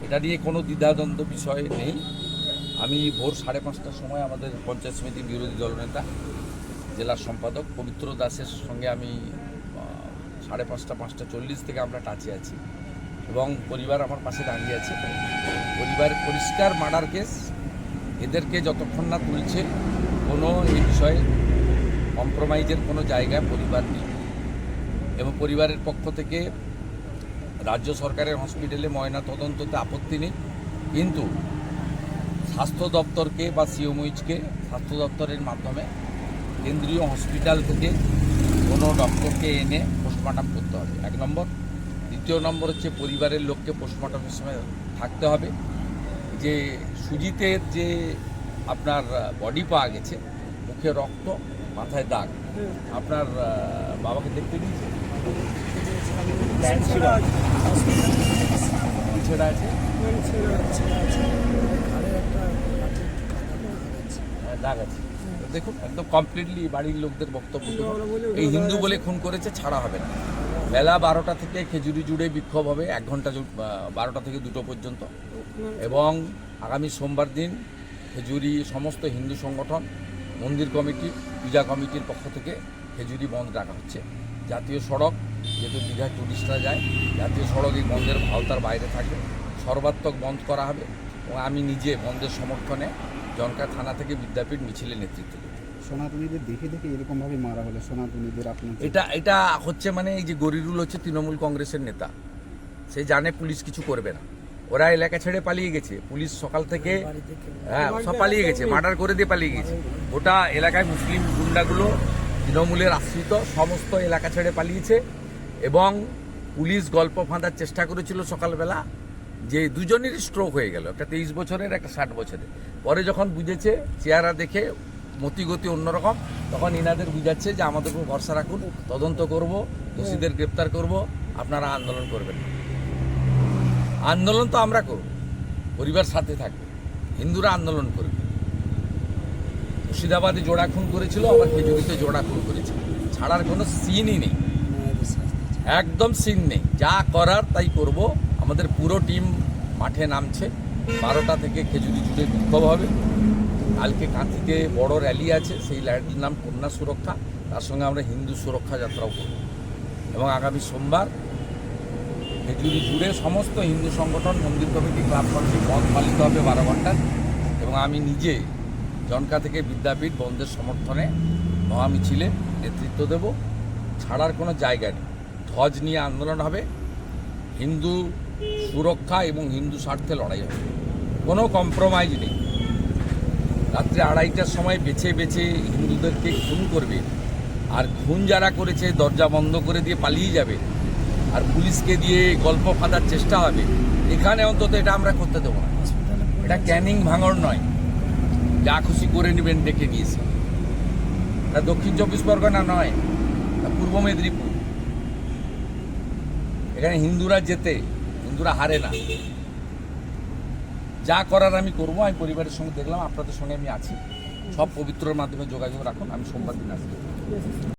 এটা নিয়ে কোনো দ্বিধাদ্বন্দ্ব বিষয় নেই। আমি ভোর 5:30টার সময় আমাদের পঞ্চায়েত সমিতির বিরোধী দলনেতা জেলার সম্পাদক পবিত্র দাসের সঙ্গে আমি 5:30, 5:40 থেকে আমরা টাচে আছি এবং পরিবার আমার পাশে দাঁড়িয়ে আছে। পরিবার পরিষ্কার মার্ডার কেস, এদেরকে যতক্ষণ না তুলছে কোনো এই বিষয়ে কম্প্রোমাইজের কোনো জায়গা পরিবার নেই এবং পরিবারের পক্ষ থেকে রাজ্য সরকারের হসপিটালে ময়না তদন্ততে আপত্তি নেই, কিন্তু স্বাস্থ্য দপ্তরকে বা সিওমইচকে স্বাস্থ্য দপ্তরের মাধ্যমে কেন্দ্রীয় হসপিটাল থেকে কোনো ডক্টরকে এনে পোস্টমর্টম করতে হবে, 1 নম্বর। দ্বিতীয় নম্বর হচ্ছে পরিবারের লোককে পোস্টমর্টমের সময় থাকতে হবে। যে সুজিতের যে আপনার বডি পাওয়া গেছে, মুখে রক্ত, মাথায় দাগ, আপনার বাবাকে দেখতে দিয়েছে, ছেড়া আছে, দাগ আছে। দেখুন একদম কমপ্লিটলি বাড়ির লোকদের বক্তব্য, এই হিন্দু বলে খুন করেছে, ছাড়া হবে না। বেলা 12টা থেকে খেজুরি জুড়ে বিক্ষোভ হবে, 1 ঘন্টা, 12টা থেকে 2টো পর্যন্ত। এবং আগামী সোমবার দিন খেজুরি সমস্ত হিন্দু সংগঠন, মন্দির কমিটি, পূজা কমিটির পক্ষ থেকে খেজুরি বন্ধ রাখা হচ্ছে। জাতীয় সড়ক, যেহেতু দীঘায় টুরিস্টরা যায়, জাতীয় সড়ক এই বন্ধের আওতার বাইরে থাকবে, সর্বাত্মক বন্ধ করা হবে। এবং আমি নিজে বন্ধের সমর্থনে জনকা থানা থেকে বিদ্যাপীঠ মিছিলে নেতৃত্ব দেব। সনাতনীদের দেখে দেখে এরকমভাবে মারা হলে সনাতনীদের আপনার এটা হচ্ছে মানে এই যে গরিরুল হচ্ছে তৃণমূল কংগ্রেসের নেতা, সে জানে পুলিশ কিছু করবে না, ওরা এলাকা ছেড়ে পালিয়ে গেছে। পুলিশ সকাল থেকে সব পালিয়ে গেছে, মার্ডার করে দিয়ে পালিয়ে গেছে। গোটা এলাকায় মুসলিম গুন্ডাগুলো তৃণমূলের আশ্রিত সমস্ত এলাকা ছেড়ে পালিয়েছে এবং পুলিশ গল্প ফাঁদার চেষ্টা করেছিল সকালবেলা যে দুজনেরই স্ট্রোক হয়ে গেল, একটা 23 বছরের, একটা 60 বছরের। পরে যখন বুঝেছে চেহারা দেখে মতিগতি অন্যরকম, তখন ইনাদের বুঝাচ্ছে যে আমাদের উপর ভরসা রাখুন, তদন্ত করব, দোষীদের গ্রেপ্তার করব, আপনারা আন্দোলন করবেন। আন্দোলন তো আমরা করব, পরিবার সাথে থাকবে, হিন্দুরা আন্দোলন করবে। মুর্শিদাবাদে জোড়া খুন করেছিল, আবার খেজুরিতে জোড়া খুন করেছিল, ছাড়ার কোনো সিনই নেই, একদম সিন নেই। যা করার তাই করব। আমাদের পুরো টিম মাঠে নামছে, 12টা থেকে খেজুরি জুড়ে বিক্ষোভ হবে। কালকে কাঁথিতে বড় র্যালি আছে, সেই র্যালির নাম কন্যা সুরক্ষা, তার সঙ্গে আমরা হিন্দু সুরক্ষা যাত্রাও করব। এবং আগামী সোমবার খেজুরি জুড়ে সমস্ত হিন্দু সংগঠন, মন্দির কমিটি, ক্লাব কমিটি বন্ধ পালিত হবে 12 ঘন্টা। এবং আমি নিজে জনকা থেকে বিদ্যাপীঠ বন্ধের সমর্থনে মহামিছিলে নেতৃত্ব দেব। ছাড়ার কোনো জায়গা নেই, ধ্বজ নিয়ে আন্দোলন হবে, হিন্দু সুরক্ষা এবং হিন্দু স্বার্থে লড়াই হবে, কোনো কম্প্রোমাইজ নেই। রাত্রে 2:30টার সময় বেছে বেছে হিন্দুদেরকে খুন করবে, আর খুন যারা করেছে দরজা বন্ধ করে দিয়ে পালিয়ে যাবে, আর পুলিশকে দিয়ে গল্প ফাঁদার চেষ্টা হবে, এখানে অন্তত এটা আমরা করতে দেবো না। এটা ক্যানিং ভাঙড় নয়, যা খুশি করে নেবেন ডেকে নিয়েছে। এটা দক্ষিণ 24 পরগনা নয়, পূর্ব মেদিনীপুর। এখানে হিন্দুরা জেতে, হিন্দুরা হারে না। যা করার আমি করবো। আমি পরিবারের সঙ্গে দেখলাম, আপনাদের সঙ্গে আমি আছি, সব পবিত্রর মাধ্যমে যোগাযোগ রাখুন। আমি সোমবার দিন আসবো।